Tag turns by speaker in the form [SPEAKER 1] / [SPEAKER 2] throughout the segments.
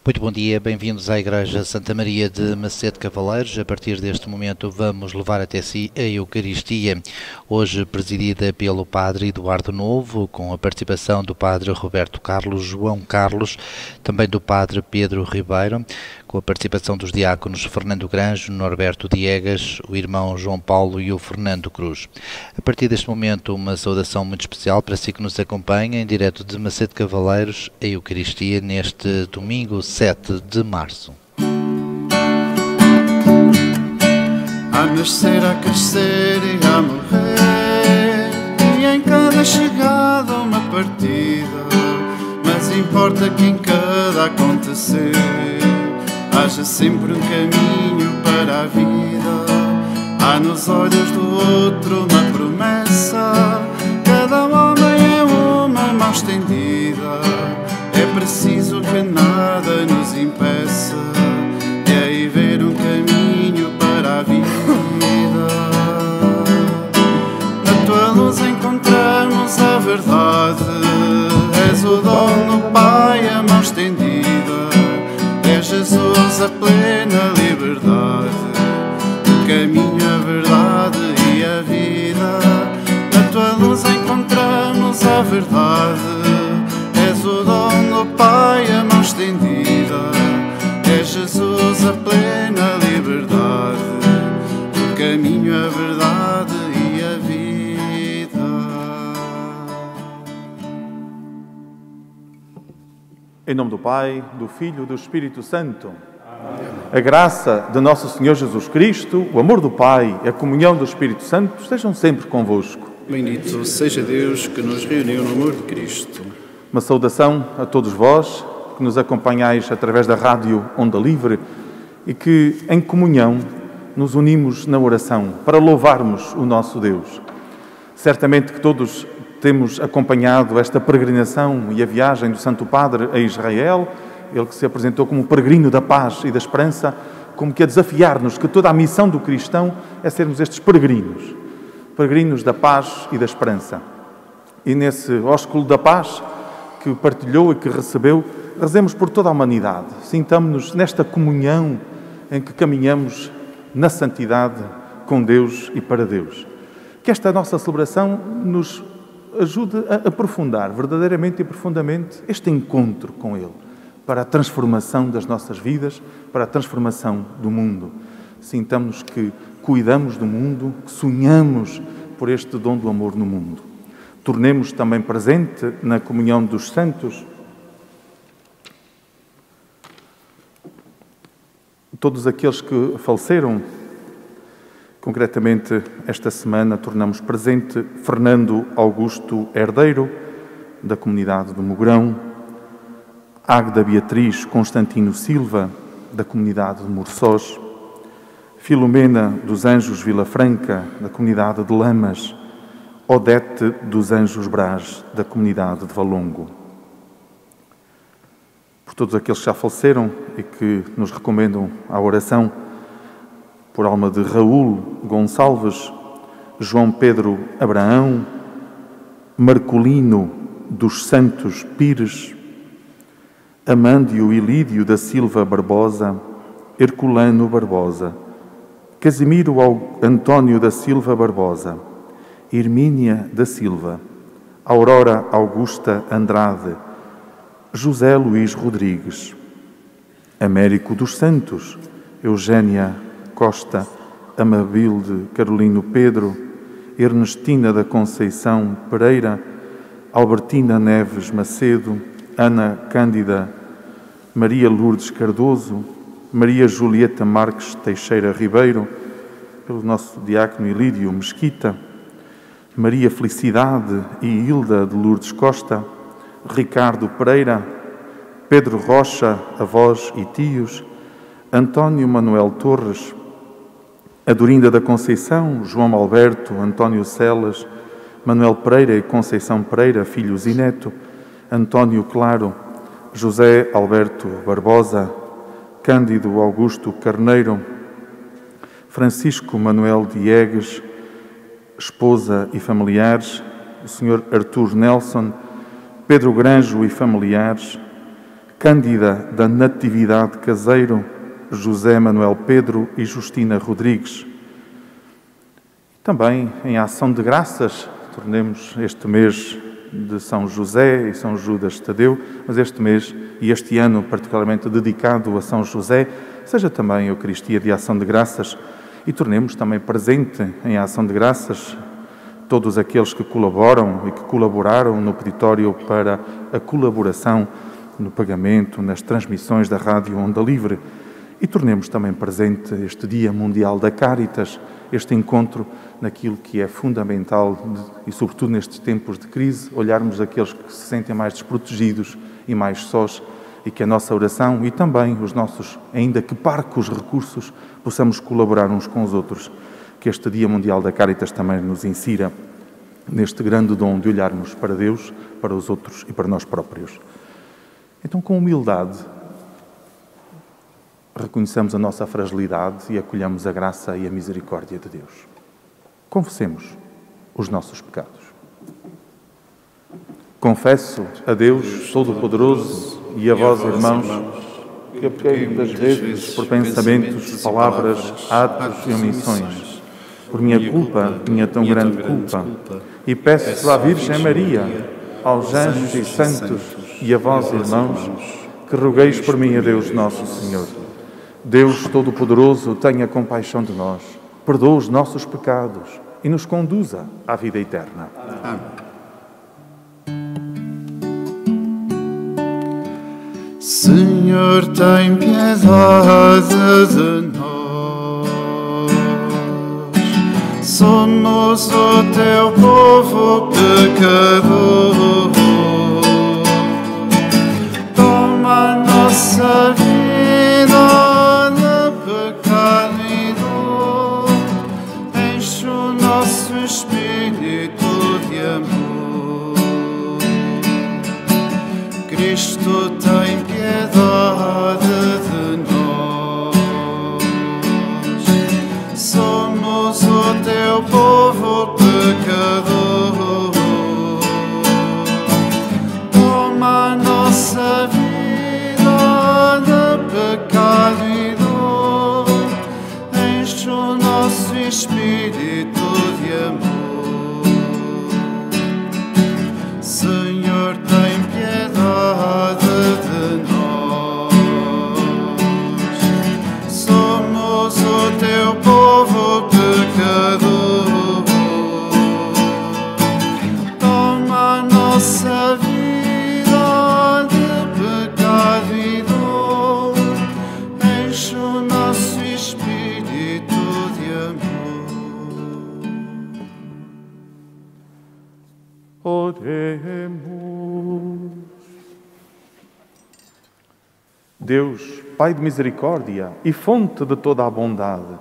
[SPEAKER 1] Muito bom dia, bem-vindos à Igreja Santa Maria de Macedo Cavaleiros. A partir deste momento vamos levar até si a Eucaristia, hoje presidida pelo Padre Eduardo Novo, com a participação do Padre Roberto Carlos, João Carlos, também do Padre Pedro Ribeiro, com a participação dos diáconos Fernando Granjo, Norberto Diegas, o irmão João Paulo e o Fernando Cruz. A partir deste momento, uma saudação muito especial para si que nos acompanha em direto de Macedo Cavaleiros, a Eucaristia neste domingo 7 de março.
[SPEAKER 2] A nascer, a crescer e a morrer, e em cada chegada uma partida, mas importa que em cada acontecer haja sempre um caminho para a vida. Há nos olhos do outro uma promessa, cada homem é uma mão estendida. É preciso que nada nos impeça de aí ver um caminho para a vida. Na tua luz encontramos a verdade, és o dono, Pai, a mão estendida. É Jesus a plena liberdade, o caminho, a verdade e a vida. Na tua luz encontramos a verdade, és o dono, Pai, a mão estendida. É Jesus a plena liberdade, o caminho, a verdade e a vida.
[SPEAKER 3] Em nome do Pai, do Filho e do Espírito Santo. Amém. A graça de nosso Senhor Jesus Cristo, o amor do Pai e a comunhão do Espírito Santo estejam sempre convosco.
[SPEAKER 2] Bendito seja Deus que nos reuniu no amor de Cristo.
[SPEAKER 3] Uma saudação a todos vós que nos acompanhais através da rádio Onda Livre e que, em comunhão, nos unimos na oração para louvarmos o nosso Deus. Certamente que todos temos acompanhado esta peregrinação e a viagem do Santo Padre a Israel, ele que se apresentou como peregrino da paz e da esperança, como que a desafiar-nos que toda a missão do cristão é sermos estes peregrinos da paz e da esperança. E nesse ósculo da paz que partilhou e que recebeu, rezemos por toda a humanidade, sintamo-nos nesta comunhão em que caminhamos na santidade com Deus e para Deus. Que esta nossa celebração nos ajude a aprofundar verdadeiramente e profundamente este encontro com Ele, para a transformação das nossas vidas, para a transformação do mundo. Sintamos que cuidamos do mundo, que sonhamos por este dom do amor no mundo. Tornemos também presente na comunhão dos santos todos aqueles que faleceram. Concretamente, esta semana tornamos presente Fernando Augusto Herdeiro, da comunidade do Mogrão, Águeda Beatriz Constantino Silva, da comunidade de Morçós, Filomena dos Anjos Vila Franca, da comunidade de Lamas, Odete dos Anjos Brás, da comunidade de Valongo. Por todos aqueles que já faleceram e que nos recomendam a oração, por alma de Raul Gonçalves, João Pedro Abraão, Marcolino dos Santos Pires, Amândio e Lídio da Silva Barbosa, Herculano Barbosa, Casimiro António da Silva Barbosa, Hermínia da Silva, Aurora Augusta Andrade, José Luís Rodrigues, Américo dos Santos, Eugénia Costa, Amabilde Carolino Pedro, Ernestina da Conceição Pereira, Albertina Neves Macedo, Ana Cândida, Maria Lourdes Cardoso, Maria Julieta Marques Teixeira Ribeiro, pelo nosso diácono Ilídio Mesquita, Maria Felicidade e Hilda de Lourdes Costa, Ricardo Pereira, Pedro Rocha, avós e tios, António Manuel Torres, Adorinda da Conceição, João Alberto, António Celas, Manuel Pereira e Conceição Pereira, filhos e neto, António Claro, José Alberto Barbosa, Cândido Augusto Carneiro, Francisco Manuel Diegues, esposa e familiares, o Sr. Artur Nelson, Pedro Granjo e familiares, Cândida da Natividade Caseiro, José Manuel Pedro e Justina Rodrigues. Também em ação de graças, tornemos este mês de São José e São Judas Tadeu, mas este mês e este ano particularmente dedicado a São José, seja também a Eucaristia de ação de graças e tornemos também presente em ação de graças todos aqueles que colaboram e que colaboraram no peditório para a colaboração no pagamento, nas transmissões da Rádio Onda Livre. E tornemos também presente este Dia Mundial da Cáritas, este encontro naquilo que é fundamental e, sobretudo nestes tempos de crise, olharmos aqueles que se sentem mais desprotegidos e mais sós e que a nossa oração e também os nossos, ainda que parcos recursos, possamos colaborar uns com os outros. Que este Dia Mundial da Cáritas também nos insira neste grande dom de olharmos para Deus, para os outros e para nós próprios. Então, com humildade, reconheçamos a nossa fragilidade e acolhamos a graça e a misericórdia de Deus. Confessemos os nossos pecados. Confesso a Deus Todo-Poderoso e a vós, irmãos, que pequei muitas vezes por pensamentos, palavras, atos e omissões, por minha culpa, minha tão grande culpa, e peço à Virgem Maria, aos anjos e santos e a vós, irmãos, que rogueis por mim a Deus Nosso Senhor. Deus Todo-Poderoso, tenha compaixão de nós, perdoa os nossos pecados e nos conduza à vida eterna. Amém.
[SPEAKER 2] Senhor, tem piedade de nós. Somos o teu povo pecador. Toma a nossa vida espírito de amor. Cristo tem piedade de nós. Somos o teu povo pecador. Toma a nossa vida de pecado e dor. Enche o nosso espírito de amor. Senhor, tem piedade de nós. Somos o teu povo pecador. Toma a nossa vida de pecado e dor. Enche o nosso espírito de amor.
[SPEAKER 3] Oremos. Deus, Pai de misericórdia e fonte de toda a bondade,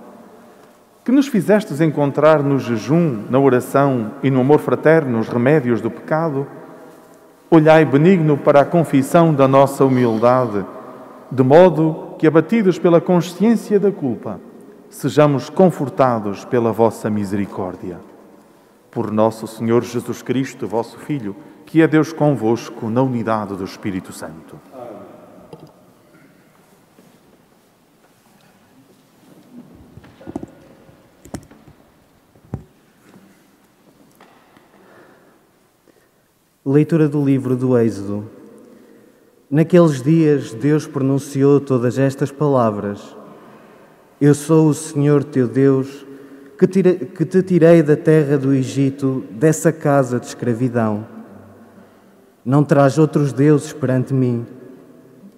[SPEAKER 3] que nos fizestes encontrar no jejum, na oração e no amor fraterno os remédios do pecado, olhai benigno para a confissão da nossa humildade, de modo que, abatidos pela consciência da culpa, sejamos confortados pela vossa misericórdia. Por nosso Senhor Jesus Cristo, vosso Filho, que é Deus convosco na unidade do Espírito Santo.
[SPEAKER 4] Leitura do livro do Êxodo. Naqueles dias, Deus pronunciou todas estas palavras. Eu sou o Senhor teu Deus, que te tirei da terra do Egito, dessa casa de escravidão. Não terás outros deuses perante mim.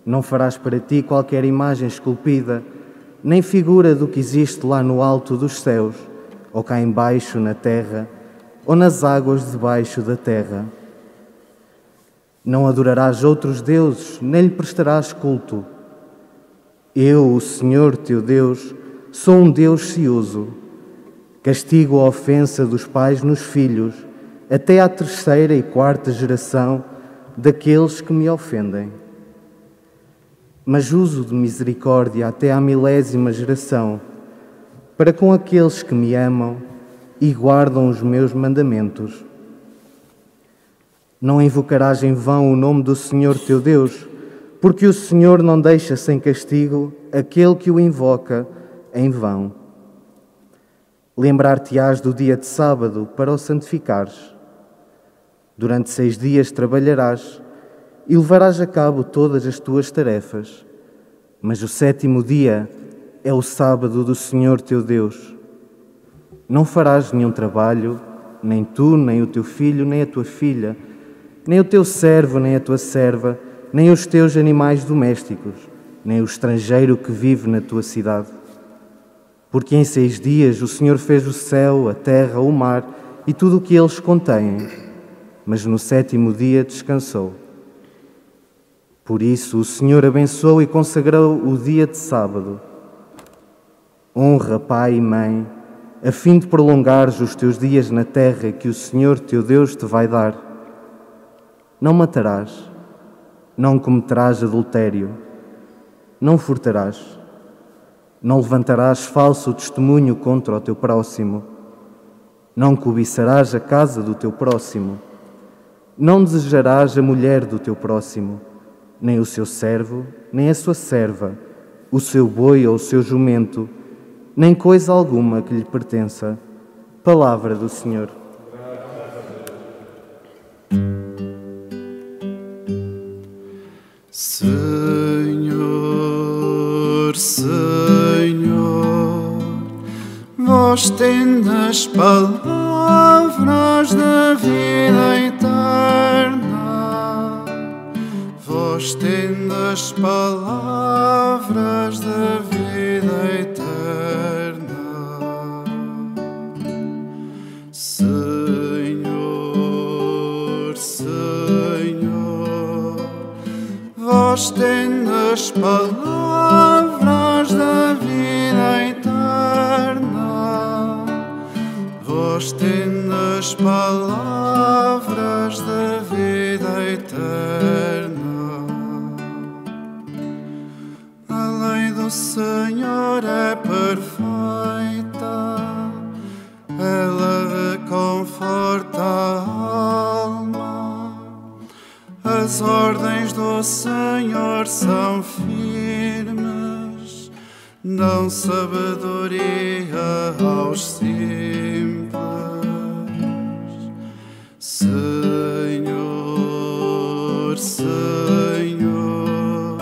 [SPEAKER 4] Não farás para ti qualquer imagem esculpida, nem figura do que existe lá no alto dos céus, ou cá embaixo na terra, ou nas águas debaixo da terra. Não adorarás outros deuses, nem lhe prestarás culto. Eu, o Senhor teu Deus, sou um Deus cioso. Castigo a ofensa dos pais nos filhos, até à terceira e quarta geração daqueles que me ofendem. Mas uso de misericórdia até à 1000ª geração, para com aqueles que me amam e guardam os meus mandamentos. Não invocarás em vão o nome do Senhor teu Deus, porque o Senhor não deixa sem castigo aquele que o invoca em vão. Lembrar-te-ás do dia de sábado para o santificares. Durante 6 dias trabalharás e levarás a cabo todas as tuas tarefas. Mas o 7º dia é o sábado do Senhor teu Deus. Não farás nenhum trabalho, nem tu, nem o teu filho, nem a tua filha, nem o teu servo, nem a tua serva, nem os teus animais domésticos, nem o estrangeiro que vive na tua cidade. Porque em 6 dias o Senhor fez o céu, a terra, o mar e tudo o que eles contêm, mas no 7º dia descansou. Por isso o Senhor abençoou e consagrou o dia de sábado. Honra pai e mãe, a fim de prolongares os teus dias na terra que o Senhor teu Deus te vai dar. Não matarás, não cometerás adultério, não furtarás, não levantarás falso testemunho contra o teu próximo, não cobiçarás a casa do teu próximo, não desejarás a mulher do teu próximo, nem o seu servo, nem a sua serva, o seu boi ou o seu jumento, nem coisa alguma que lhe pertença. Palavra do Senhor.
[SPEAKER 2] Senhor, Senhor, vós tendes palavras da vida eterna, vós tendes palavras da vida eterna. Senhor, Senhor, vós tendes palavras da vida eterna, vós tendes palavras da vida eterna. A lei do Senhor é perfeita, ela reconforta a alma. As ordens do Senhor são firmes, dão sabedoria aos simples. Senhor, Senhor,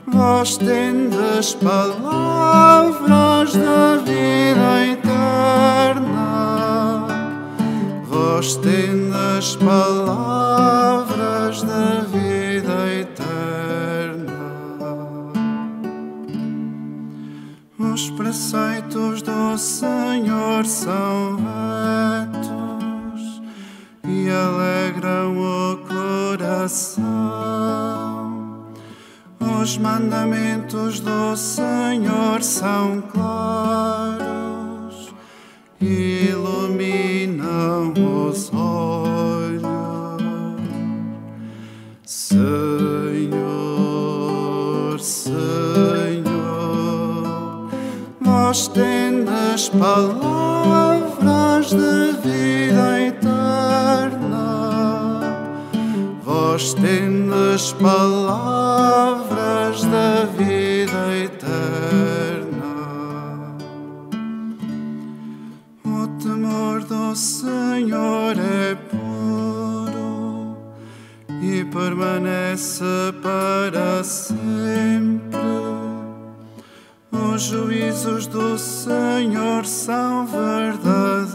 [SPEAKER 2] vós tendes palavras da vida eterna, vós tendes palavras da vida eterna. Os preceitos do Senhor são retos e alegram o coração. Os mandamentos do Senhor são claros e iluminam os olhos. Senhor, Senhor, vós tendes palavras de vida eterna, vós tendes palavras da vida eterna. O temor do Senhor é puro e permanece para sempre. Os juízos do Senhor são verdadeiros,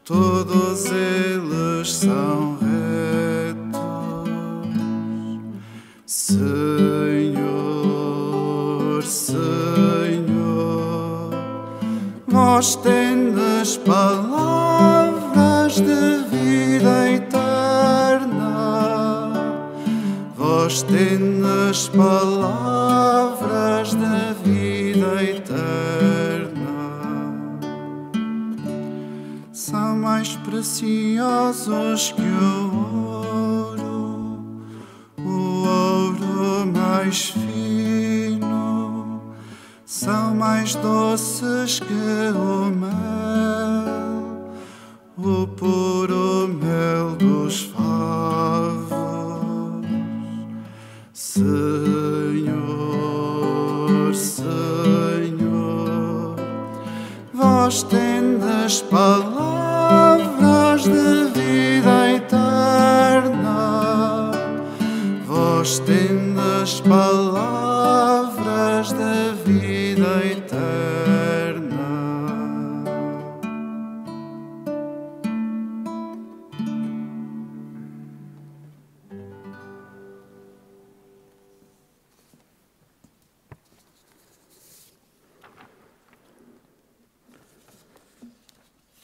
[SPEAKER 2] todos eles são retos. Senhor, Senhor, vós tendes palavras de vida eterna, vós tendes palavras de vida eterna. São mais preciosos que o ouro mais fino, são mais doces que o mel, o puro mel dos favos. tendes palavras de vida eterna, vós tendes palavras de vida eterna.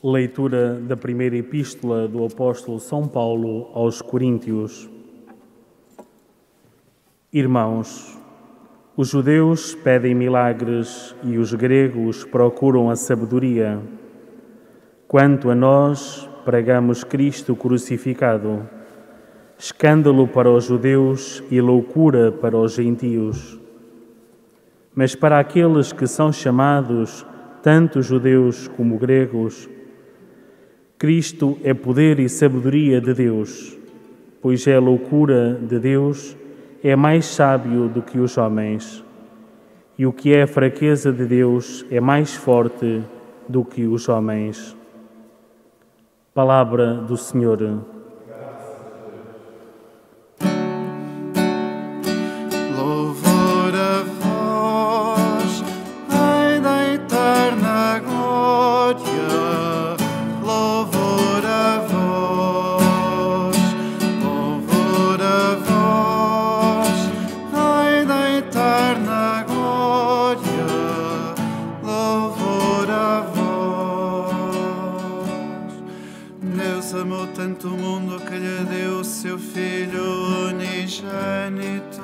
[SPEAKER 5] Leitura da primeira epístola do apóstolo São Paulo aos Coríntios. Irmãos, os judeus pedem milagres e os gregos procuram a sabedoria. Quanto a nós, pregamos Cristo crucificado, escândalo para os judeus e loucura para os gentios. Mas para aqueles que são chamados, tanto judeus como gregos, Cristo é poder e sabedoria de Deus, pois é a loucura de Deus, é mais sábio do que os homens, e o que é a fraqueza de Deus é mais forte do que os homens. Palavra do Senhor.
[SPEAKER 2] Louvor a vós, Rei da eterna glória. Louvor a vós, Rei da eterna glória. Louvor a vós. Deus amou tanto o mundo que lhe deu seu Filho unigênito.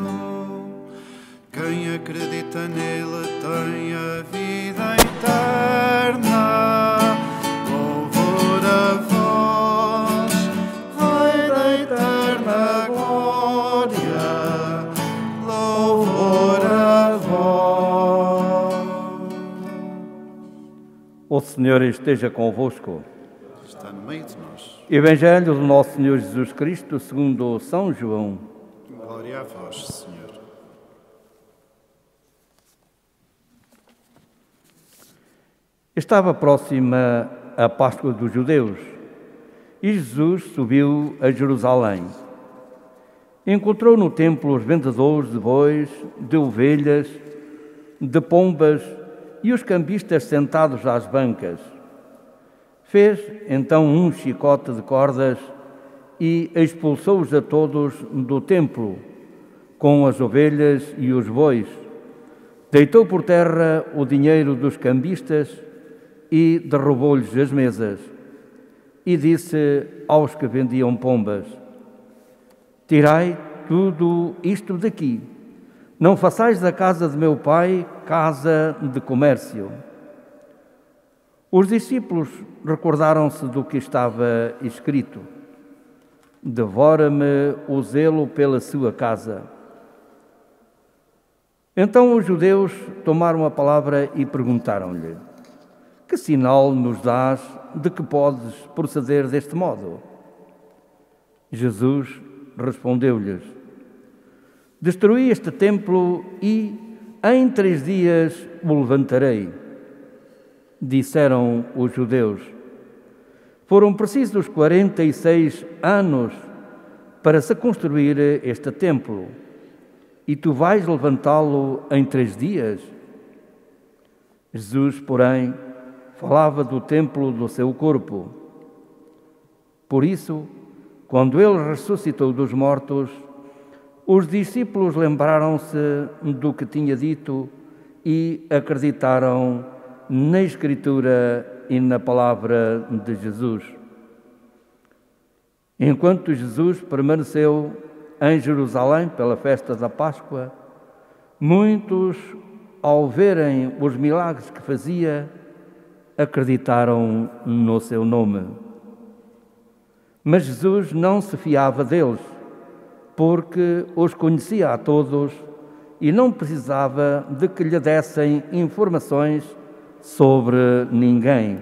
[SPEAKER 2] Quem acredita nele tem a vida eterna. Louvor a vós, Rei da eterna glória. Louvor a vós.
[SPEAKER 6] O Senhor esteja convosco.
[SPEAKER 2] Está no meio de nós.
[SPEAKER 6] Evangelho do nosso Senhor Jesus Cristo segundo São João.
[SPEAKER 2] Glória a vós, Senhor.
[SPEAKER 6] Estava próxima a Páscoa dos judeus e Jesus subiu a Jerusalém. Encontrou no templo os vendedores de bois, de ovelhas, de pombas e os cambistas sentados às bancas. Fez então um chicote de cordas e expulsou-os a todos do templo, com as ovelhas e os bois. Deitou por terra o dinheiro dos cambistas e derrubou-lhes as mesas. E disse aos que vendiam pombas: tirai tudo isto daqui. Não façais da casa de meu pai casa de comércio. Os discípulos recordaram-se do que estava escrito: devora-me o zelo pela sua casa. Então os judeus tomaram a palavra e perguntaram-lhe: que sinal nos dás de que podes proceder deste modo? Jesus respondeu-lhes: destruí este templo e em 3 dias o levantarei. Disseram os judeus: foram precisos 46 anos para se construir este templo, e tu vais levantá-lo em 3 dias? Jesus, porém, falava do templo do seu corpo. Por isso, quando ele ressuscitou dos mortos, os discípulos lembraram-se do que tinha dito e acreditaram na Escritura e na palavra de Jesus. Enquanto Jesus permaneceu em Jerusalém pela festa da Páscoa, muitos, ao verem os milagres que fazia, acreditaram no seu nome. Mas Jesus não se fiava deles, porque os conhecia a todos e não precisava de que lhe dessem informações sobre ninguém.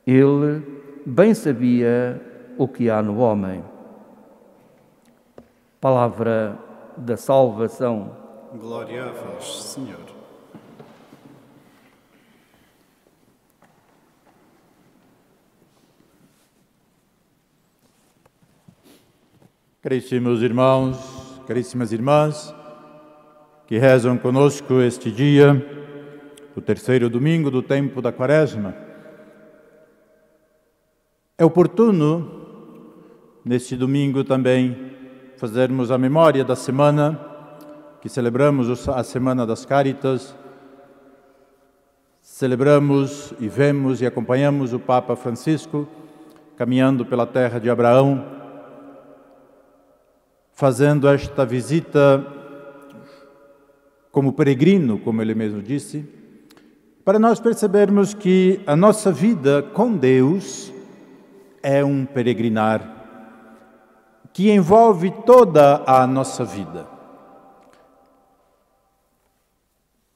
[SPEAKER 6] Ele bem sabia o que há no homem. Palavra da salvação.
[SPEAKER 2] Glória a vós, Senhor.
[SPEAKER 7] Caríssimos irmãos, caríssimas irmãs, que rezam conosco este dia, o terceiro domingo do tempo da Quaresma. É oportuno, neste domingo também, fazermos a memória da semana que celebramos, a Semana das Cáritas. Celebramos e vemos e acompanhamos o Papa Francisco caminhando pela terra de Abraão, fazendo esta visita como peregrino, como ele mesmo disse, para nós percebermos que a nossa vida com Deus é um peregrinar que envolve toda a nossa vida.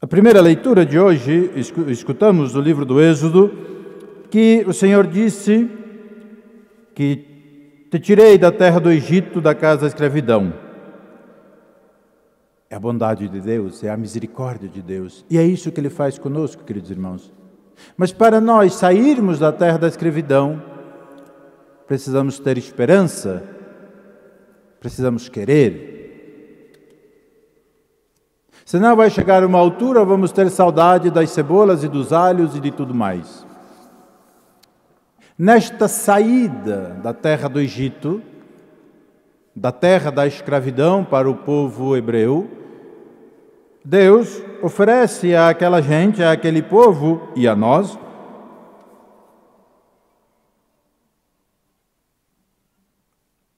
[SPEAKER 7] A primeira leitura de hoje, escutamos do livro do Êxodo, que o Senhor disse que te tirei da terra do Egito, da casa da escravidão. É a bondade de Deus, é a misericórdia de Deus. E é isso que Ele faz conosco, queridos irmãos. Mas para nós sairmos da terra da escravidão, precisamos ter esperança, precisamos querer. Senão vai chegar uma altura, vamos ter saudade das cebolas e dos alhos e de tudo mais. Nesta saída da terra do Egito, da terra da escravidão para o povo hebreu, Deus oferece àquela gente, àquele povo e a nós,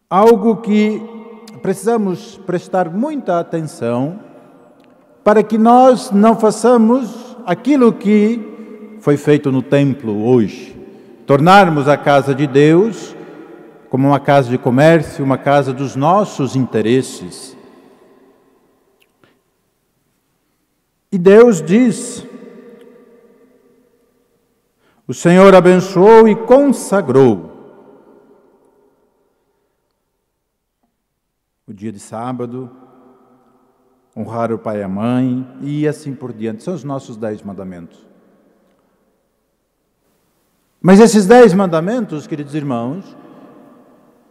[SPEAKER 7] algo que precisamos prestar muita atenção para que nós não façamos aquilo que foi feito no templo hoje. Tornarmos a casa de Deus como uma casa de comércio, uma casa dos nossos interesses. E Deus diz, o Senhor abençoou e consagrou o dia de sábado, honrar o pai e a mãe e assim por diante. São os nossos 10 mandamentos. Mas esses 10 mandamentos, queridos irmãos,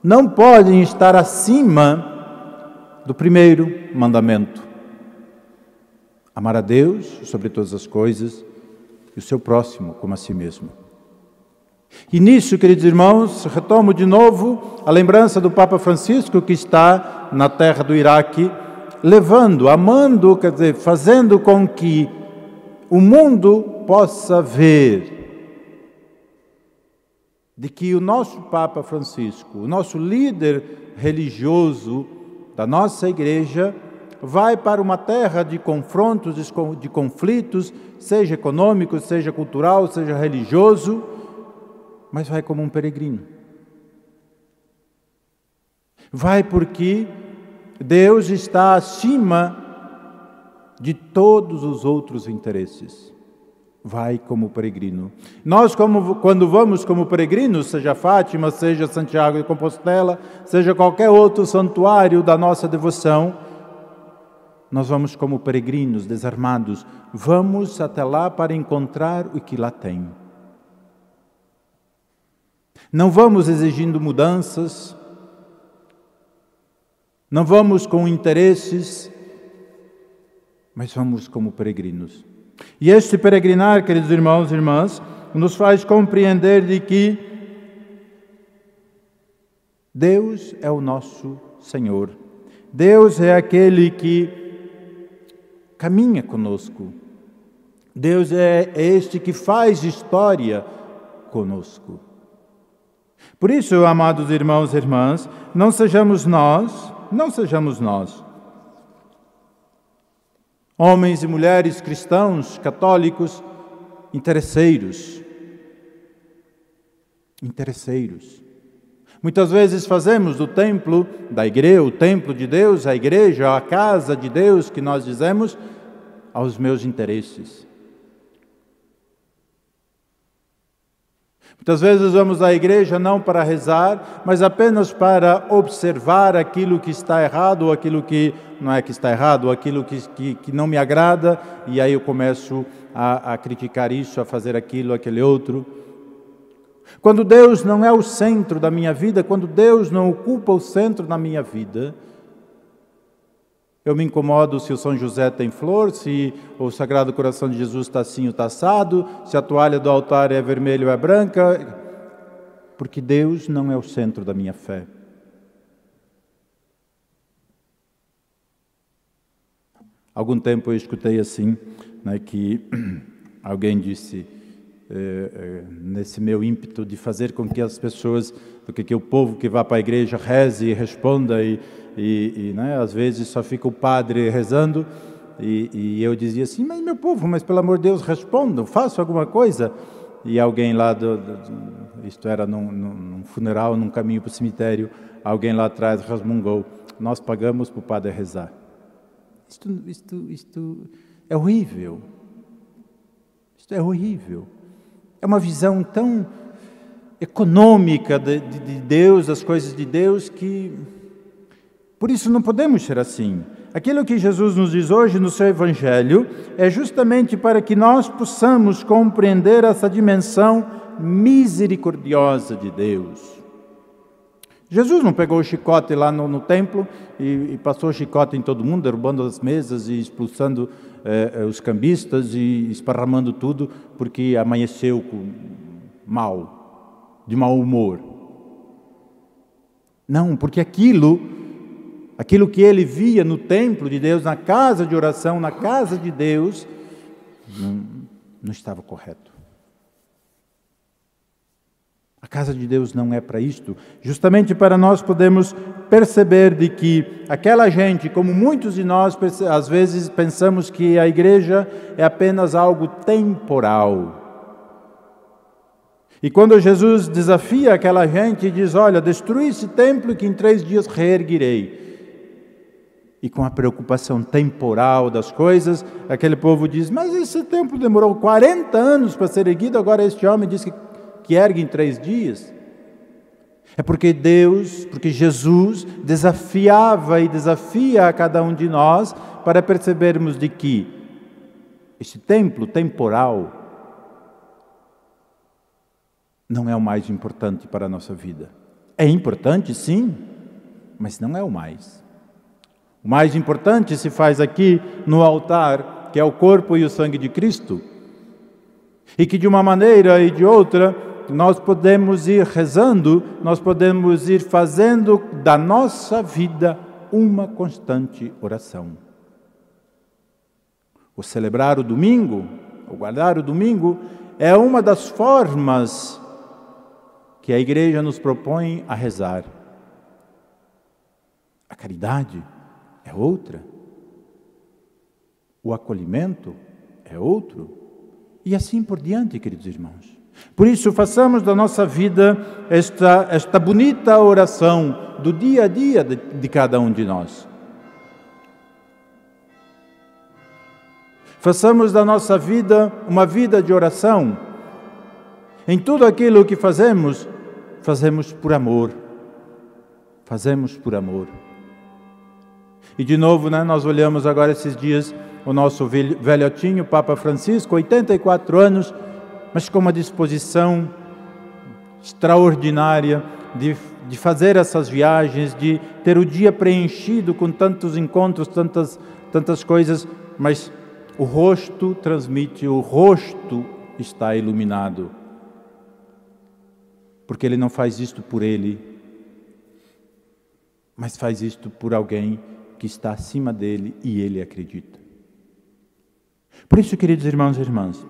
[SPEAKER 7] não podem estar acima do primeiro mandamento. Amar a Deus sobre todas as coisas e o seu próximo como a si mesmo. E nisso, queridos irmãos, retomo de novo a lembrança do Papa Francisco que está na terra do Iraque, levando, amando, quer dizer, fazendo com que o mundo possa ver de que o nosso Papa Francisco, o nosso líder religioso da nossa igreja, vai para uma terra de confrontos, de conflitos, seja econômico, seja cultural, seja religioso, mas vai como um peregrino. Vai porque Deus está acima de todos os outros interesses. Vai como peregrino. Nós, quando vamos como peregrinos, seja Fátima, seja Santiago de Compostela, seja qualquer outro santuário da nossa devoção, nós vamos como peregrinos, desarmados. Vamos até lá para encontrar o que lá tem. Não vamos exigindo mudanças, não vamos com interesses, mas vamos como peregrinos. E este peregrinar, queridos irmãos e irmãs, nos faz compreender de que Deus é o nosso Senhor. Deus é aquele que caminha conosco. Deus é este que faz história conosco. Por isso, amados irmãos e irmãs, não sejamos nós, homens e mulheres cristãos, católicos, interesseiros. Muitas vezes fazemos do templo da igreja, o templo de Deus, a igreja, a casa de Deus, que nós dizemos, aos meus interesses. Muitas vezes vamos à igreja não para rezar, mas apenas para observar aquilo que está errado, ou aquilo que não é que está errado, ou aquilo que não me agrada, e aí eu começo a criticar isso, a fazer aquilo, aquele outro. Quando Deus não é o centro da minha vida, quando Deus não ocupa o centro da minha vida, eu me incomodo se o São José tem flor, se o Sagrado Coração de Jesus está assim ou está assado, se a toalha do altar é vermelha ou é branca, porque Deus não é o centro da minha fé. Algum tempo eu escutei assim, né, que alguém disse, nesse meu ímpeto de fazer com que as pessoas, que o povo que vá para a igreja reze e responda, né, às vezes só fica o padre rezando, e eu dizia assim, mas meu povo, mas pelo amor de Deus, respondam, façam alguma coisa. E alguém lá, isto era num funeral, num caminho para o cemitério, alguém lá atrás resmungou, nós pagamos para o padre rezar. Isto é horrível. Isto é horrível. É uma visão tão econômica de Deus, das coisas de Deus, que... Por isso não podemos ser assim. Aquilo que Jesus nos diz hoje no seu Evangelho é justamente para que nós possamos compreender essa dimensão misericordiosa de Deus. Jesus não pegou o chicote lá no templo e passou o chicote em todo mundo, derrubando as mesas e expulsando os cambistas e esparramando tudo, porque amanheceu de mau humor. Não, porque aquilo que ele via no templo de Deus, na casa de oração, na casa de Deus, não estava correto. A casa de Deus não é para isto, justamente para nós podermos perceber de que aquela gente, como muitos de nós, às vezes pensamos que a igreja é apenas algo temporal. E quando Jesus desafia aquela gente e diz, olha, destrui esse templo que em 3 dias reerguirei. E com a preocupação temporal das coisas, aquele povo diz, mas esse templo demorou 40 anos para ser erguido, agora este homem diz que ergue em 3 dias. É porque Jesus desafiava e desafia a cada um de nós para percebermos de que esse templo temporal não é o mais importante para a nossa vida. É importante, sim, mas não é o mais. O mais importante se faz aqui no altar, que é o corpo e o sangue de Cristo. E que de uma maneira e de outra, nós podemos ir rezando, nós podemos ir fazendo da nossa vida uma constante oração. O celebrar o domingo, o guardar o domingo, é uma das formas que a igreja nos propõe a rezar. A caridade é outra. O acolhimento é outro. E assim por diante, queridos irmãos. Por isso, façamos da nossa vida esta bonita oração do dia a dia de cada um de nós. Façamos da nossa vida uma vida de oração. Em tudo aquilo que fazemos, fazemos por amor. Fazemos por amor. E de novo, né, nós olhamos agora esses dias o nosso velhotinho, Papa Francisco, 84 anos, mas com uma disposição extraordinária de fazer essas viagens, de ter o dia preenchido com tantos encontros, tantas coisas, mas o rosto transmite, o rosto está iluminado. Porque ele não faz isto por ele, mas faz isto por alguém que está acima dele e ele acredita. Por isso, queridos irmãos e irmãs,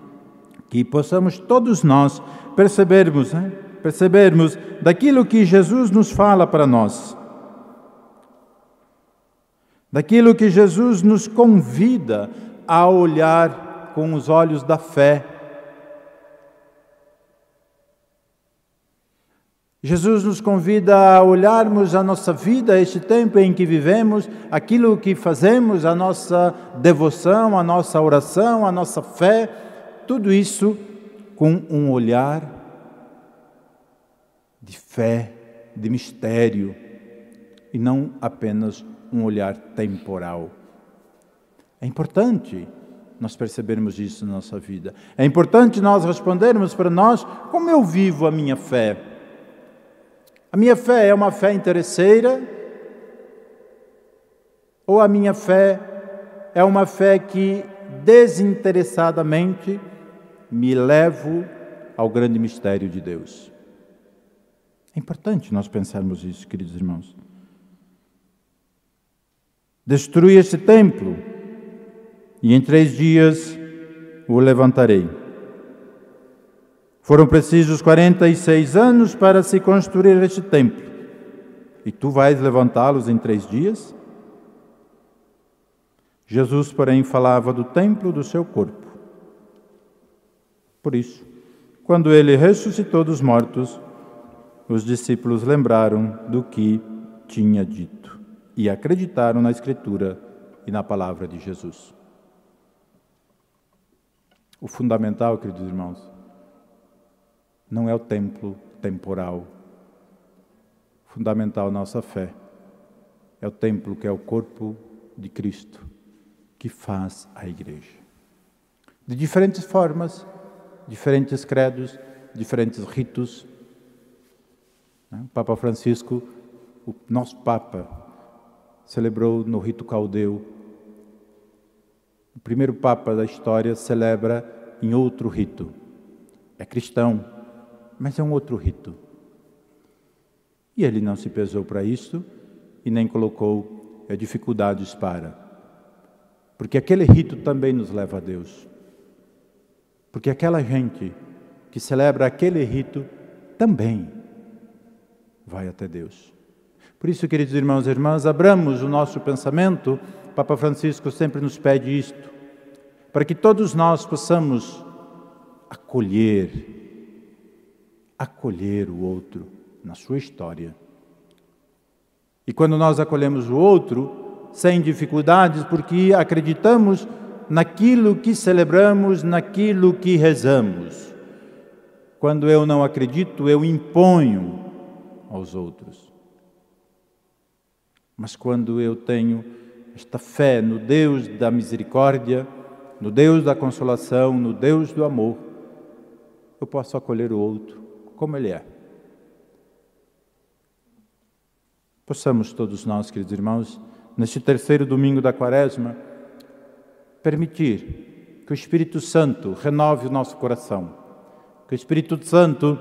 [SPEAKER 7] que possamos todos nós percebermos daquilo que Jesus nos fala para nós, daquilo que Jesus nos convida a olhar com os olhos da fé. Jesus nos convida a olharmos a nossa vida, este tempo em que vivemos, aquilo que fazemos, a nossa devoção, a nossa oração, a nossa fé, tudo isso com um olhar de fé, de mistério, e não apenas um olhar temporal. É importante nós percebermos isso na nossa vida. É importante nós respondermos para nós como eu vivo a minha fé. A minha fé é uma fé interesseira? Ou a minha fé é uma fé que desinteressadamente me levo ao grande mistério de Deus? É importante nós pensarmos isso, queridos irmãos. Destrui este templo, e em 3 dias o levantarei. Foram precisos 46 anos para se construir este templo. E tu vais levantá-los em 3 dias? Jesus, porém, falava do templo do seu corpo. Por isso, quando ele ressuscitou dos mortos, os discípulos lembraram do que tinha dito e acreditaram na Escritura e na palavra de Jesus. O fundamental, queridos irmãos, não é o templo temporal. O fundamental nossa fé é o templo que é o corpo de Cristo, que faz a igreja. De diferentes formas, diferentes credos, diferentes ritos. O Papa Francisco, o nosso Papa, celebrou no rito caldeu. O primeiro Papa da história celebra em outro rito. É cristão, mas é um outro rito. E ele não se pesou para isso e nem colocou dificuldades para. Porque aquele rito também nos leva a Deus. Porque aquela gente que celebra aquele rito também vai até Deus. Por isso, queridos irmãos e irmãs, abramos o nosso pensamento. O Papa Francisco sempre nos pede isto, para que todos nós possamos acolher o outro na sua história. E quando nós acolhemos o outro, sem dificuldades, porque acreditamos naquilo que celebramos, naquilo que rezamos. Quando eu não acredito, eu imponho aos outros. Mas quando eu tenho esta fé no Deus da misericórdia, no Deus da consolação, no Deus do amor, eu posso acolher o outro como ele é. Possamos todos nós, queridos irmãos, neste 3º domingo da Quaresma, permitir que o Espírito Santo renove o nosso coração, que o Espírito Santo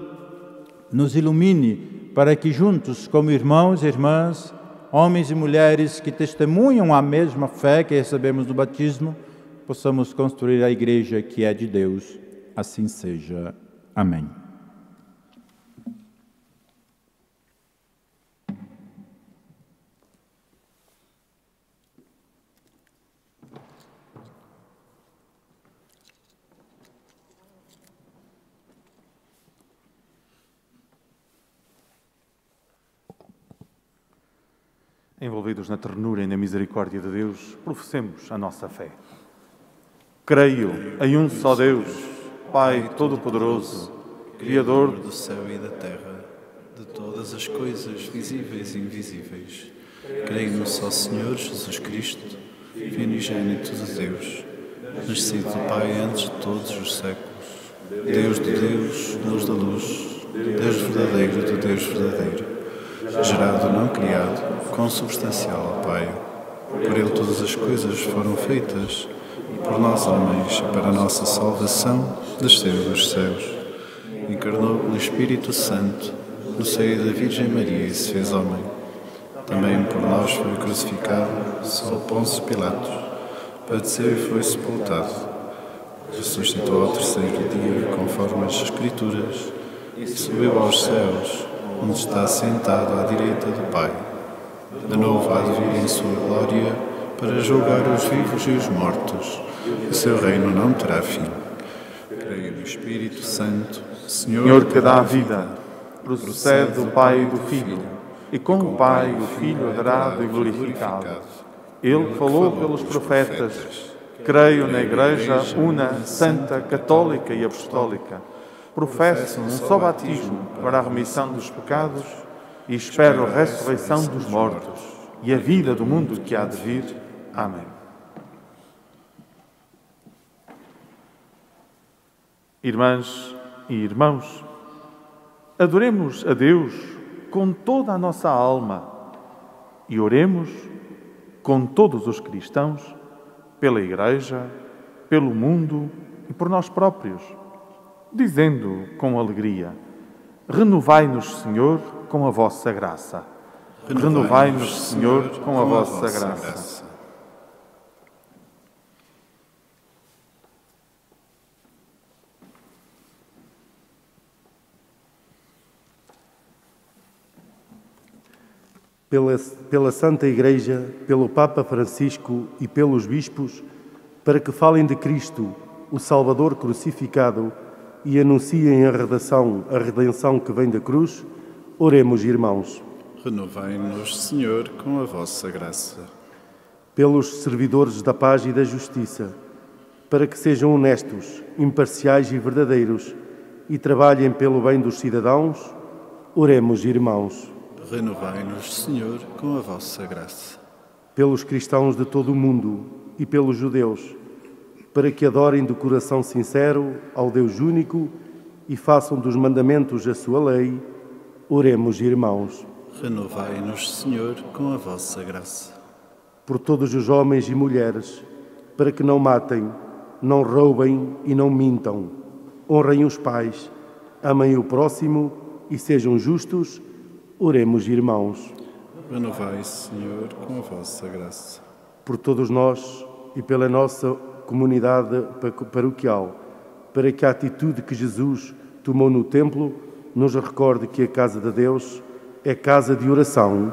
[SPEAKER 7] nos ilumine para que juntos, como irmãos e irmãs, homens e mulheres que testemunham a mesma fé que recebemos no batismo, possamos construir a igreja que é de Deus. Assim seja. Amém.
[SPEAKER 3] Envolvidos na ternura e na misericórdia de Deus, professemos a nossa fé. Creio em um só Deus, Pai Todo-Poderoso, Criador
[SPEAKER 2] do céu e da terra, de todas as coisas visíveis e invisíveis. Creio no só Senhor Jesus Cristo, Filho unigênito de Deus, nascido do Pai antes de todos os séculos, Deus de Deus, luz da luz, Deus verdadeiro de Deus verdadeiro, gerado, não criado, consubstancial ao Pai. Por ele todas as coisas foram feitas, e por nós homens, para a nossa salvação, desceu dos céus. Encarnou pelo Espírito Santo, no seio da Virgem Maria e se fez homem. Também por nós foi crucificado, sob Pôncio Pilatos, padeceu e foi sepultado. Ressuscitou ao 3º dia, conforme as Escrituras, e subiu aos céus, onde está sentado à direita do Pai. De novo há de vir em sua glória para julgar os vivos e os mortos. O seu reino não terá fim. Creio no Espírito Santo,
[SPEAKER 3] Senhor que dá a vida, procede do Pai e do Filho, e com o Pai o Filho adorado e glorificado. Ele falou pelos profetas. Creio na Igreja una, santa, católica e apostólica. Professo um só batismo para a remissão dos pecados e espero a ressurreição dos mortos e a vida do mundo que há de vir. Amém. Irmãs e irmãos, adoremos a Deus com toda a nossa alma e oremos com todos os cristãos, pela Igreja, pelo mundo e por nós próprios, dizendo com alegria: renovai-nos, Senhor, com a vossa graça. Renovai-nos, Senhor, com a vossa graça.
[SPEAKER 8] Pela Santa Igreja, pelo Papa Francisco e pelos bispos, para que falem de Cristo, o Salvador crucificado, e anunciem a redenção que vem da cruz, oremos, irmãos.
[SPEAKER 2] Renovai-nos, Senhor, com a vossa graça.
[SPEAKER 8] Pelos servidores da paz e da justiça, para que sejam honestos, imparciais e verdadeiros, e trabalhem pelo bem dos cidadãos, oremos, irmãos.
[SPEAKER 2] Renovai-nos, Senhor, com a vossa graça.
[SPEAKER 8] Pelos cristãos de todo o mundo e pelos judeus, para que adorem de coração sincero ao Deus único e façam dos mandamentos a sua lei, oremos, irmãos.
[SPEAKER 2] Renovai-nos, Senhor, com a vossa graça.
[SPEAKER 8] Por todos os homens e mulheres, para que não matem, não roubem e não mintam, honrem os pais, amem o próximo e sejam justos, oremos, irmãos.
[SPEAKER 2] Renovai, Senhor, com a vossa graça.
[SPEAKER 8] Por todos nós e pela nossa comunidade paroquial, para que a atitude que Jesus tomou no templo nos recorde que a casa de Deus é casa de oração.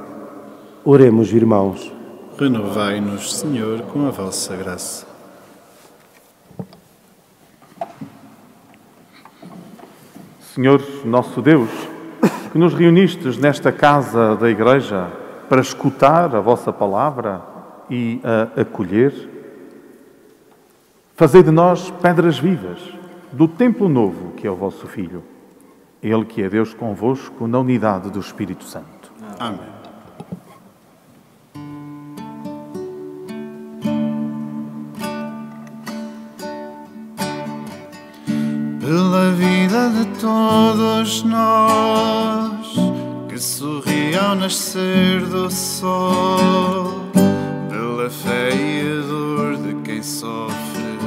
[SPEAKER 8] Oremos, irmãos.
[SPEAKER 2] Renovai-nos, Senhor, com a vossa graça.
[SPEAKER 3] Senhor, nosso Deus, que nos reunistes nesta casa da Igreja para escutar a vossa palavra e a acolher, fazei de nós pedras vivas do templo novo que é o vosso Filho. Ele que é Deus convosco na unidade do Espírito Santo.
[SPEAKER 2] Amém. Pela vida de todos nós que sorri ao nascer do sol, pela fé e a dor de quem sofre,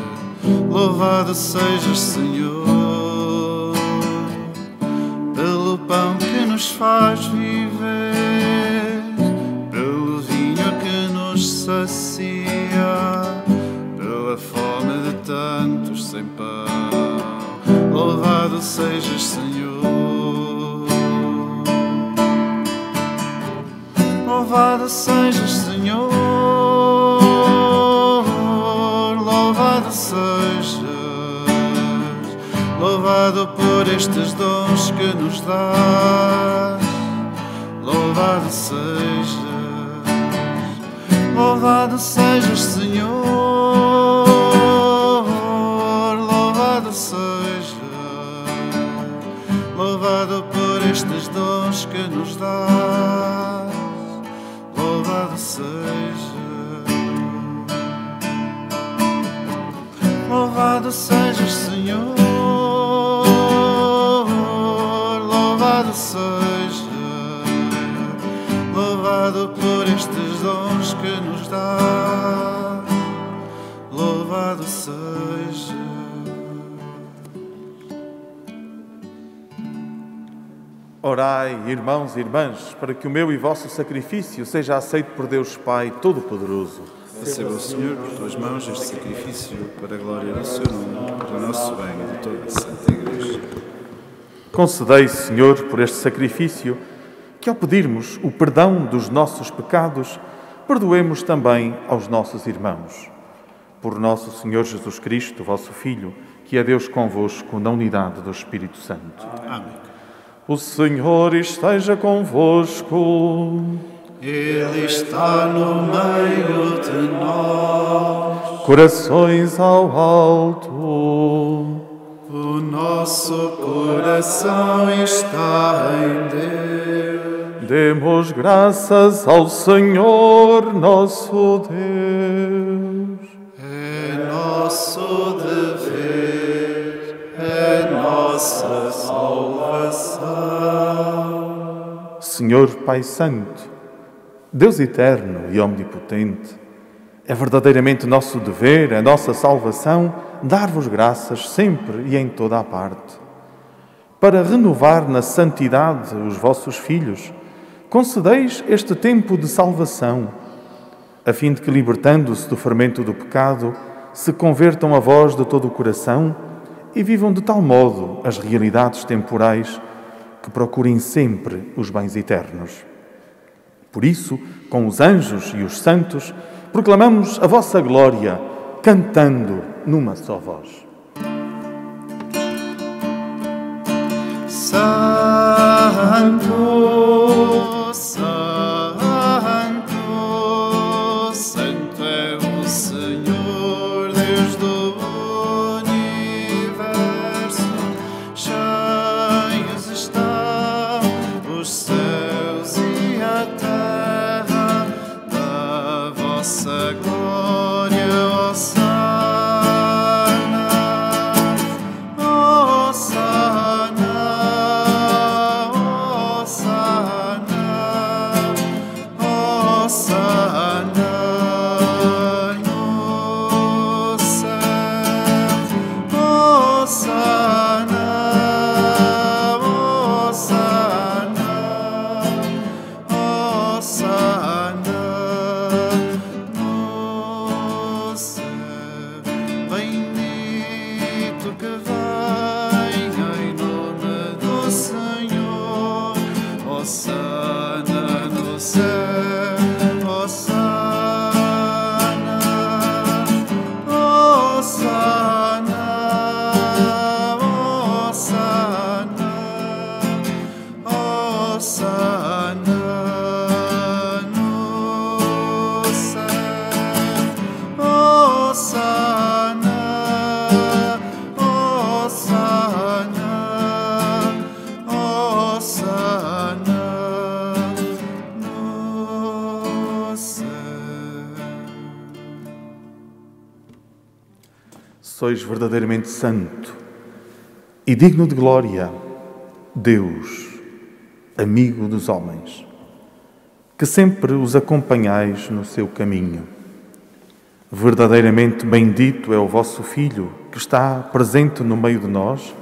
[SPEAKER 2] louvado sejas, Senhor, pelo pão que nos faz viver, pelo vinho que nos sacia, pela fome de tantos sem pão. Louvado sejas, Senhor. Louvado sejas, Senhor. Louvado sejas. Louvado por estes dons que nos dás. Louvado sejas. Louvado sejas, Senhor. Louvado sejas. Louvado por estes dons que nos dás, louvado seja. Louvado sejas, Senhor, louvado seja. Louvado por estes dons que nos dás, louvado seja.
[SPEAKER 3] Orai, irmãos e irmãs, para que o meu e vosso sacrifício seja aceito por Deus Pai Todo-Poderoso.
[SPEAKER 2] Receba o Senhor por tuas mãos este sacrifício para a glória do seu nome, para o nosso bem e de toda a Santa Igreja.
[SPEAKER 3] Concedei, Senhor, por este sacrifício, que ao pedirmos o perdão dos nossos pecados, perdoemos também aos nossos irmãos. Por nosso Senhor Jesus Cristo, vosso Filho, que é Deus convosco na unidade do Espírito Santo.
[SPEAKER 2] Amém.
[SPEAKER 3] O Senhor esteja convosco.
[SPEAKER 2] Ele está no meio de nós.
[SPEAKER 3] Corações ao alto.
[SPEAKER 2] O nosso coração está em Deus.
[SPEAKER 3] Demos graças ao Senhor nosso Deus.
[SPEAKER 2] É nosso dever, é vossa salvação.
[SPEAKER 3] Senhor Pai Santo, Deus eterno e omnipotente, é verdadeiramente nosso dever, a nossa salvação, dar-vos graças sempre e em toda a parte. Para renovar na santidade os vossos filhos, concedeis este tempo de salvação, a fim de que, libertando-se do fermento do pecado, se convertam a vós de todo o coração e vivam de tal modo as realidades temporais que procurem sempre os bens eternos. Por isso, com os anjos e os santos, proclamamos a vossa glória, cantando numa só voz.
[SPEAKER 2] Santo, Santo, Santo é o Senhor, Deus do universo. Cheios estão os céus e a terra da vossa glória, Hosana, Hosana, Hosana, Hosana no céu, Hosana, Hosana, Hosana no céu. Bendito que vem em nome do Senhor, Hosana no céu, Hosana, Hosana, Hosana, Hosana no céu, Hosana, Hosana, Hosana no céu.
[SPEAKER 3] Sois verdadeiramente santo e digno de glória, Deus, amigo dos homens, que sempre os acompanhais no seu caminho. Verdadeiramente bendito é o vosso Filho, que está presente no meio de nós,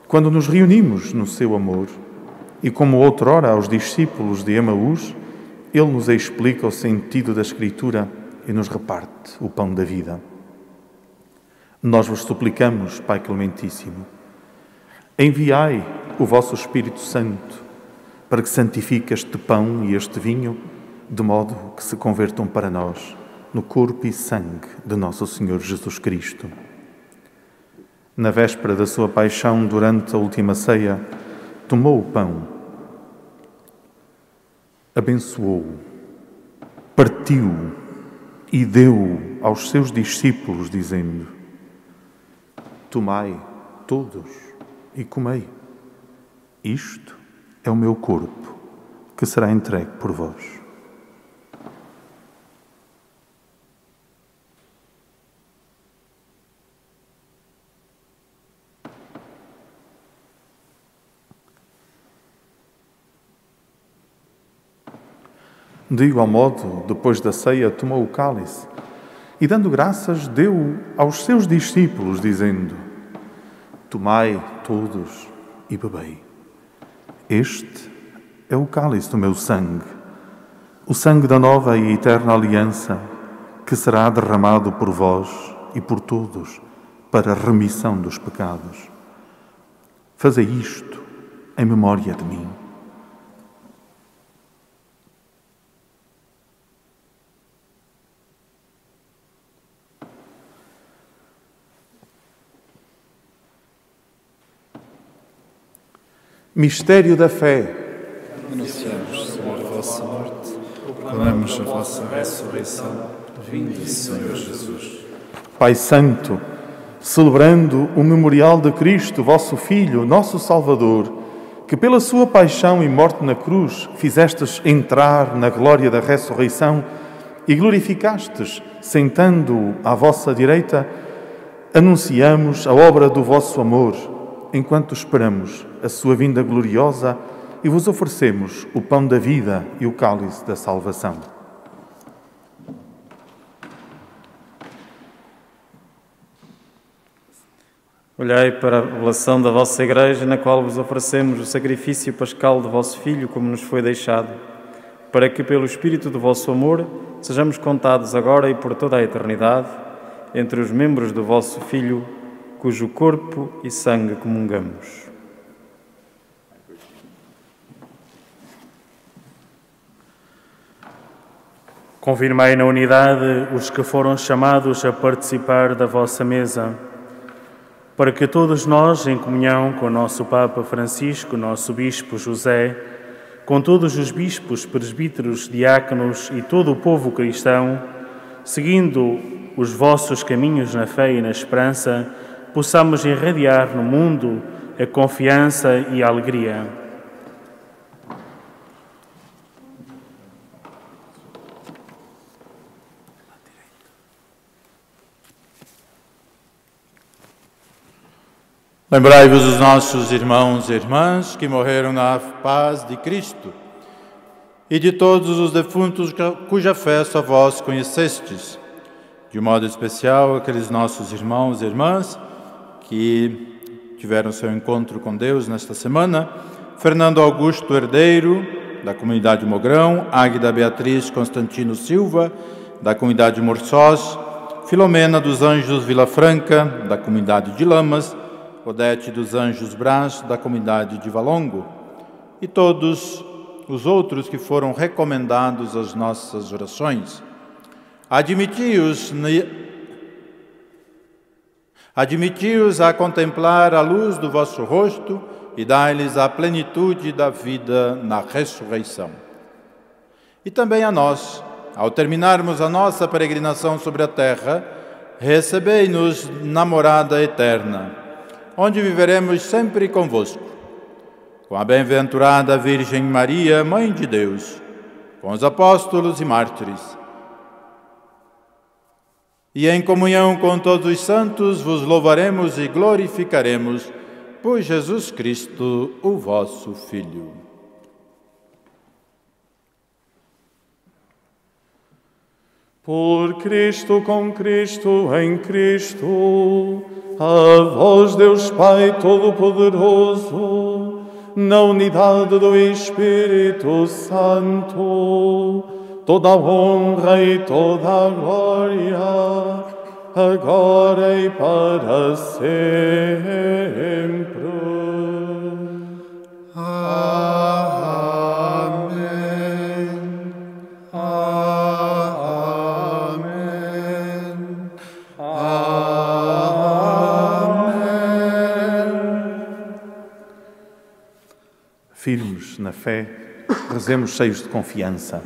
[SPEAKER 3] quando nos reunimos no seu amor, e como outrora aos discípulos de Emaús, ele nos explica o sentido da Escritura e nos reparte o pão da vida. Nós vos suplicamos, Pai Clementíssimo, enviai o vosso Espírito Santo para que santifique este pão e este vinho, de modo que se convertam para nós no corpo e sangue de nosso Senhor Jesus Cristo. Na véspera da sua paixão, durante a última ceia, tomou o pão, abençoou-o, partiu-o e deu-o aos seus discípulos, dizendo: tomai todos e comei. Isto é o meu corpo, que será entregue por vós. De igual modo, depois da ceia, tomou o cálice e, dando graças, deu-o aos seus discípulos, dizendo: tomai todos e bebei. Este é o cálice do meu sangue, o sangue da nova e eterna aliança, que será derramado por vós e por todos para a remissão dos pecados. Fazei isto em memória de mim. Mistério da fé.
[SPEAKER 2] Anunciamos, Senhor, a vossa morte, proclamamos a vossa ressurreição. Vinde, Senhor Jesus.
[SPEAKER 3] Pai Santo, celebrando o memorial de Cristo, vosso Filho, nosso Salvador, que pela sua paixão e morte na cruz fizestes entrar na glória da ressurreição e glorificastes, sentando-o à vossa direita, anunciamos a obra do vosso amor enquanto esperamos a sua vinda gloriosa e vos oferecemos o pão da vida e o cálice da salvação.
[SPEAKER 9] Olhai para a revelação da vossa Igreja, na qual vos oferecemos o sacrifício pascal do vosso Filho, como nos foi deixado, para que, pelo Espírito do vosso amor, sejamos contados agora e por toda a eternidade entre os membros do vosso Filho, cujo corpo e sangue comungamos.
[SPEAKER 5] Confirmai na unidade os que foram chamados a participar da vossa mesa, para que todos nós, em comunhão com o nosso Papa Francisco, nosso Bispo José, com todos os bispos, presbíteros, diáconos e todo o povo cristão, seguindo os vossos caminhos na fé e na esperança, possamos irradiar no mundo a confiança e a alegria.
[SPEAKER 7] Lembrai-vos dos nossos irmãos e irmãs que morreram na paz de Cristo e de todos os defuntos cuja fé só vós conhecestes. De um modo especial, aqueles nossos irmãos e irmãs que tiveram seu encontro com Deus nesta semana: Fernando Augusto Herdeiro, da comunidade Mogrão; Águida Beatriz Constantino Silva, da comunidade Morçós; Filomena dos Anjos Vila Franca, da comunidade de Lamas; Odete dos Anjos Brás, da comunidade de Valongo, e todos os outros que foram recomendados às nossas orações. Admiti-os a contemplar a luz do vosso rosto e dai-lhes a plenitude da vida na ressurreição. E também a nós, ao terminarmos a nossa peregrinação sobre a terra, recebei-nos na morada eterna, onde viveremos sempre convosco, com a bem-aventurada Virgem Maria, Mãe de Deus, com os apóstolos e mártires. E em comunhão com todos os santos vos louvaremos e glorificaremos por Jesus Cristo, o vosso Filho.
[SPEAKER 10] Por Cristo, com Cristo, em Cristo, a vós, Deus Pai Todo-Poderoso, na unidade do Espírito Santo, toda a honra e toda a glória, agora e para sempre.
[SPEAKER 3] Firmes na fé, rezemos cheios de confiança.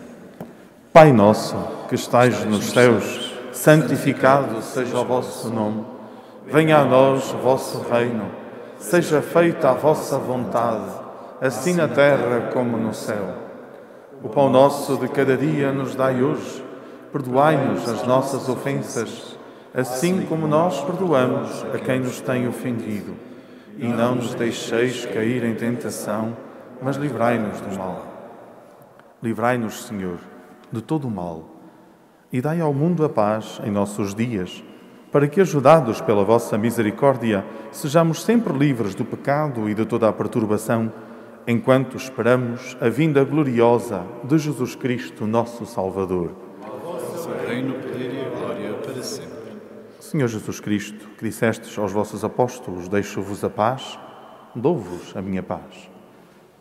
[SPEAKER 3] Pai nosso, que estais nos céus, santificado seja o vosso nome. Venha a nós o vosso reino. Seja feita a vossa vontade, assim na terra como no céu. O pão nosso de cada dia nos dai hoje. Perdoai-nos as nossas ofensas, assim como nós perdoamos a quem nos tem ofendido. E não nos deixeis cair em tentação, mas livrai-nos do mal. Livrai-nos, Senhor, de todo o mal, e dai ao mundo a paz em nossos dias, para que, ajudados pela vossa misericórdia, sejamos sempre livres do pecado e de toda a perturbação, enquanto esperamos a vinda gloriosa de Jesus Cristo, nosso Salvador.
[SPEAKER 2] Ao vosso reino, poder e glória para sempre.
[SPEAKER 3] Senhor Jesus Cristo, que dissestes aos vossos apóstolos: deixo-vos a paz, dou-vos a minha paz.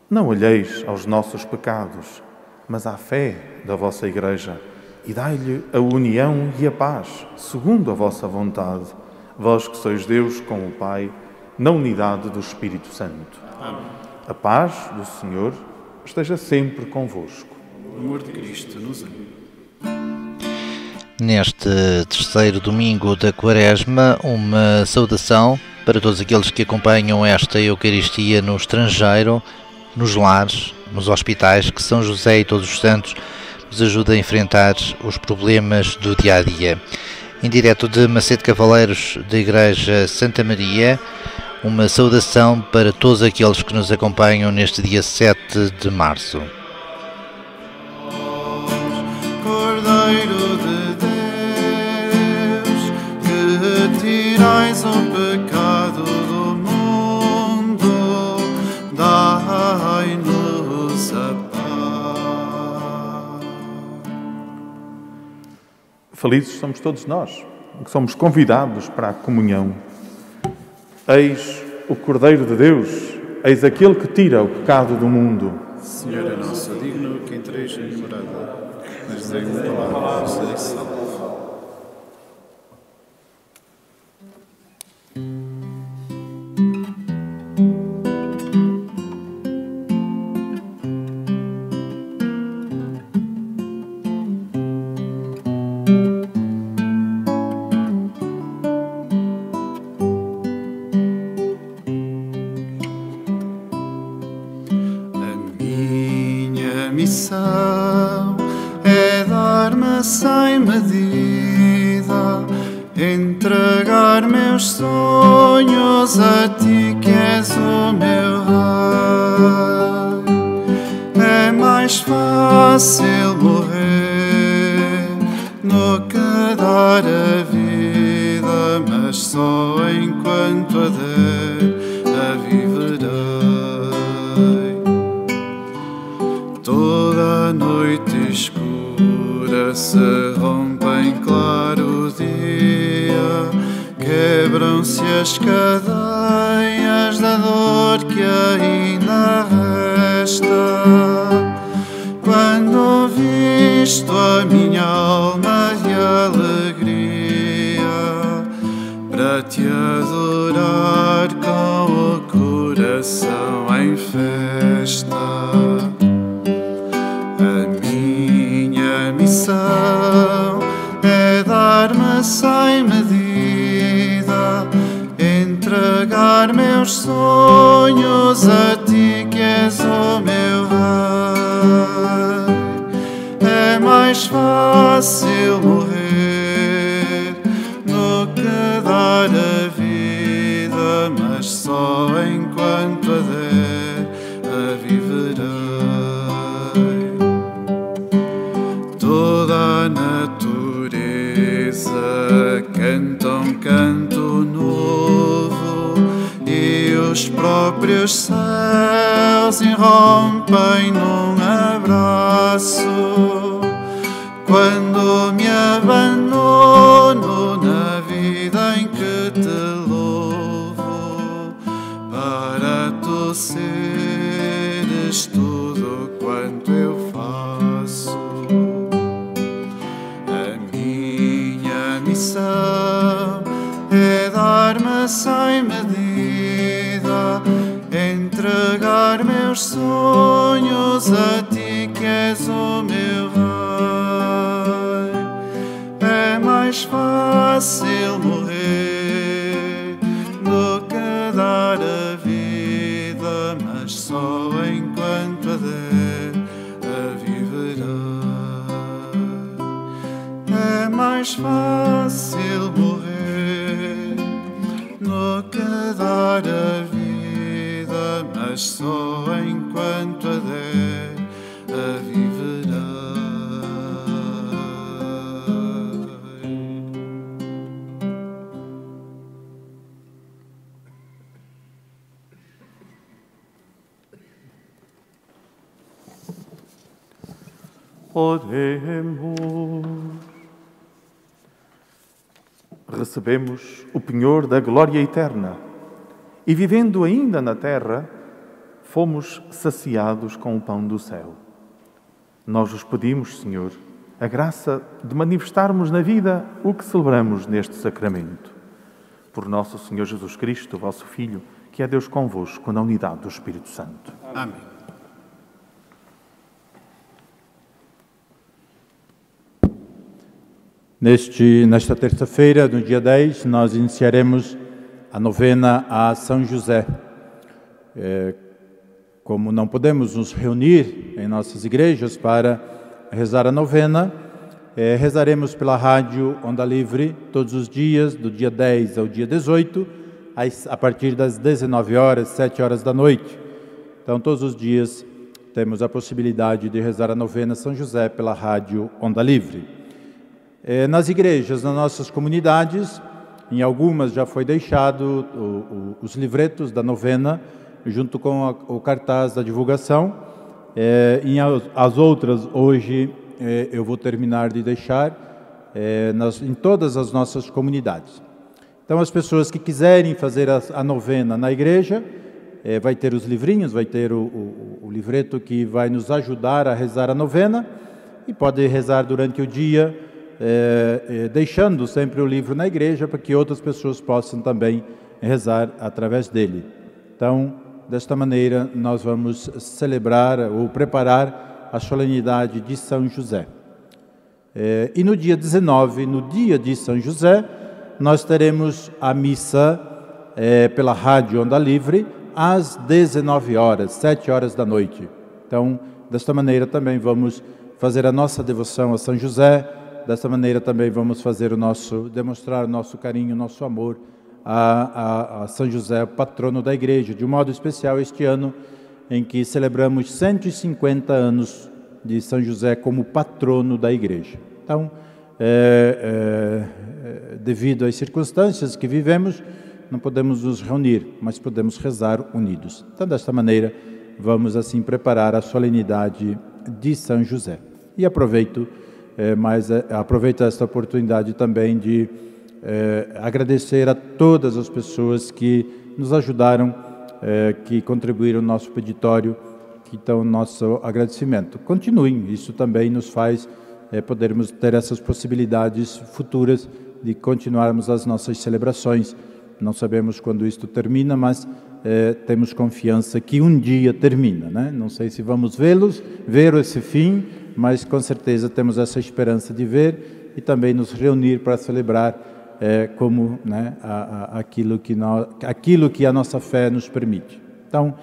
[SPEAKER 3] Não olheis aos nossos pecados, mas à fé da vossa Igreja, e dai-lhe a união e a paz, segundo a vossa vontade, vós que sois Deus com o Pai, na unidade do Espírito Santo.
[SPEAKER 2] Amém.
[SPEAKER 3] A paz do Senhor esteja sempre convosco.
[SPEAKER 2] O amor de Cristo nos une.
[SPEAKER 1] Neste terceiro domingo da Quaresma, uma saudação para todos aqueles que acompanham esta Eucaristia no estrangeiro, nos lares, nos hospitais, que São José e todos os santos nos ajudam a enfrentar os problemas do dia-a-dia. Em direto de Macedo Cavaleiros, da Igreja Santa Maria, Uma saudação para todos aqueles que nos acompanham neste dia 7 de março.
[SPEAKER 2] Cordeiro de Deus, que tirais o pecado do mundo, dai-nos a paz.
[SPEAKER 3] Felizes somos todos nós, que somos convidados para a comunhão. Eis o Cordeiro de Deus, eis aquele que tira o pecado do mundo.
[SPEAKER 2] Senhor, é nosso digno que entreis em morada, mas dei uma palavra, serei salvo. Missão é dar-me sem medida, entregar meus sonhos a ti que és o meu rei. É mais fácil morrer no que dar a vida, mas só enquanto a der a viverei. Toda a noite escura se rompe em claro dia, quebram-se as cadeias da dor que ainda resta. Quando visto a minha alma de alegria, para te adorar com o coração em festa. Missão é dar-me sem medida, entregar meus sonhos a ti que és o meu rei. É mais fácil morrer no que dar a vida, mas só enquanto a der a viverei. Toda a natureza canta um canto novo e os próprios céus irrompem num abraço. Quando me abandono na vida em que te louvo, para tu seres tudo quanto eu faço. Missão é dar-me sem medida, entregar meus sonhos a ti que és o meu rei. É mais fácil morrer do que dar a vida, mas só enquanto a der a viverei. É mais fácil morrer no que dar a vida, mas só enquanto a der a viverei.
[SPEAKER 3] Oremos. Recebemos o penhor da glória eterna e, vivendo ainda na terra, fomos saciados com o pão do céu. Nós vos pedimos, Senhor, a graça de manifestarmos na vida o que celebramos neste sacramento. Por nosso Senhor Jesus Cristo, vosso Filho, que é Deus convosco, na unidade do Espírito Santo.
[SPEAKER 2] Amém.
[SPEAKER 7] Nesta terça-feira, no dia 10, nós iniciaremos a novena a São José. Como não podemos nos reunir em nossas igrejas para rezar a novena, rezaremos pela rádio Onda Livre todos os dias, do dia 10 ao dia 18, a partir das 19 horas, 7 horas da noite. Então, todos os dias temos a possibilidade de rezar a novena São José pela rádio Onda Livre. Nas igrejas, nas nossas comunidades, em algumas já foi deixado os livretos da novena, junto com o cartaz da divulgação. As outras, hoje, eu vou terminar de deixar em todas as nossas comunidades. Então, as pessoas que quiserem fazer a novena na igreja, vai ter os livrinhos, vai ter o livreto que vai nos ajudar a rezar a novena, e pode rezar durante o dia, deixando sempre o livro na igreja, para que outras pessoas possam também rezar através dele. Então, desta maneira, nós vamos celebrar ou preparar a solenidade de São José. E no dia 19, no dia de São José, nós teremos a missa pela rádio Onda Livre, às 19 horas, 7 horas da noite. Então, desta maneira também vamos fazer a nossa devoção a São José, desta maneira também vamos demonstrar o nosso carinho, o nosso amor a São José, patrono da igreja, de um modo especial este ano, em que celebramos 150 anos de São José como patrono da igreja. Então, devido às circunstâncias que vivemos, não podemos nos reunir, mas podemos rezar unidos. Então, desta maneira, vamos assim preparar a solenidade de São José. E aproveito esta oportunidade também de agradecer a todas as pessoas que nos ajudaram, que contribuíram no nosso peditório, que estão no nosso agradecimento. Continuem, isso também nos faz podermos ter essas possibilidades futuras de continuarmos as nossas celebrações. Não sabemos quando isto termina, mas temos confiança que um dia termina, né? Não sei se vamos ver esse fim, mas com certeza temos essa esperança de ver e também nos reunir para celebrar como, né, aquilo que a nossa fé nos permite. Então,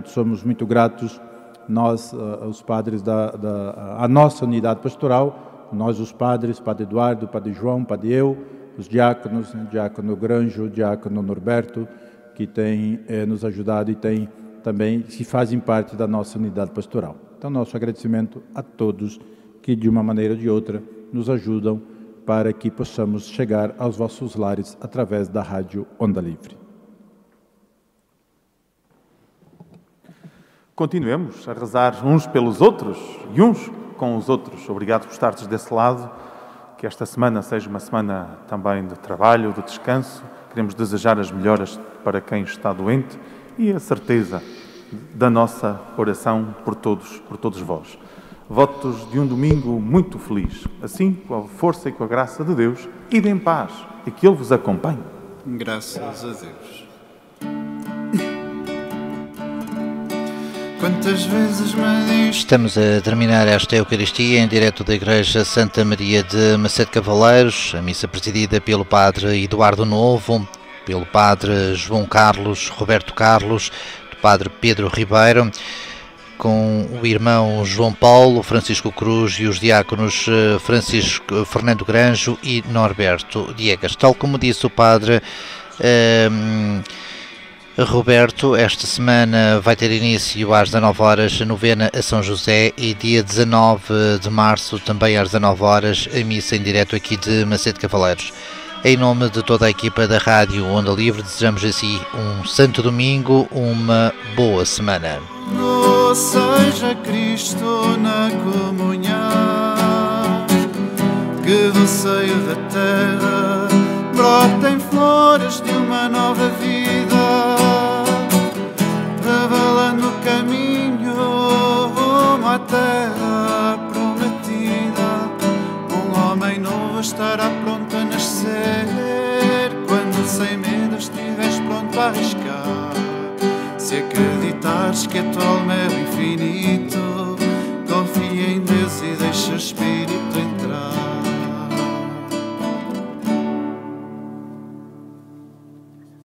[SPEAKER 7] somos muito gratos, nós, os padres a nossa unidade pastoral, nós os padres, Padre Eduardo, Padre João, Padre eu, os diáconos, diácono Granjo, diácono Norberto, que têm nos ajudado e que fazem parte da nossa unidade pastoral. Então, nosso agradecimento a todos que, de uma maneira ou de outra, nos ajudam para que possamos chegar aos vossos lares através da rádio Onda Livre.
[SPEAKER 3] Continuemos a rezar uns pelos outros e uns com os outros. Obrigado por estares desse lado. Que esta semana seja uma semana também de trabalho, de descanso. Queremos desejar as melhoras para quem está doente e a certeza da nossa oração por todos vós. Votos de um domingo muito feliz. Assim, com a força e com a graça de Deus, ide em paz e que Ele vos acompanhe.
[SPEAKER 2] Graças a Deus. Quantas vezes me diz...
[SPEAKER 1] Estamos a terminar esta Eucaristia em direto da Igreja Santa Maria de Macedo Cavaleiros, a missa presidida pelo Padre Eduardo Novo, pelo Padre João Carlos, Roberto Carlos, do Padre Pedro Ribeiro, com o irmão João Paulo, Francisco Cruz e os diáconos Fernando Granjo e Norberto Diegas. Tal como disse o Padre Roberto, esta semana vai ter início às 19 horas a novena a São José e dia 19 de março, também às 19 horas, a missa em direto aqui de Macedo Cavaleiros. Em nome de toda a equipa da Rádio Onda Livre, desejamos assim um santo domingo, uma boa semana.
[SPEAKER 2] Seja Cristo na comunhão, que do seio da terra brotem flores de uma nova vida, revelando o caminho rumo à terra prometida. Um homem novo estará pronto a nascer, quando sem medo estiveres pronto a arriscar. Se acreditares que a tua alma é o infinito, confia em Deus e deixa o Espírito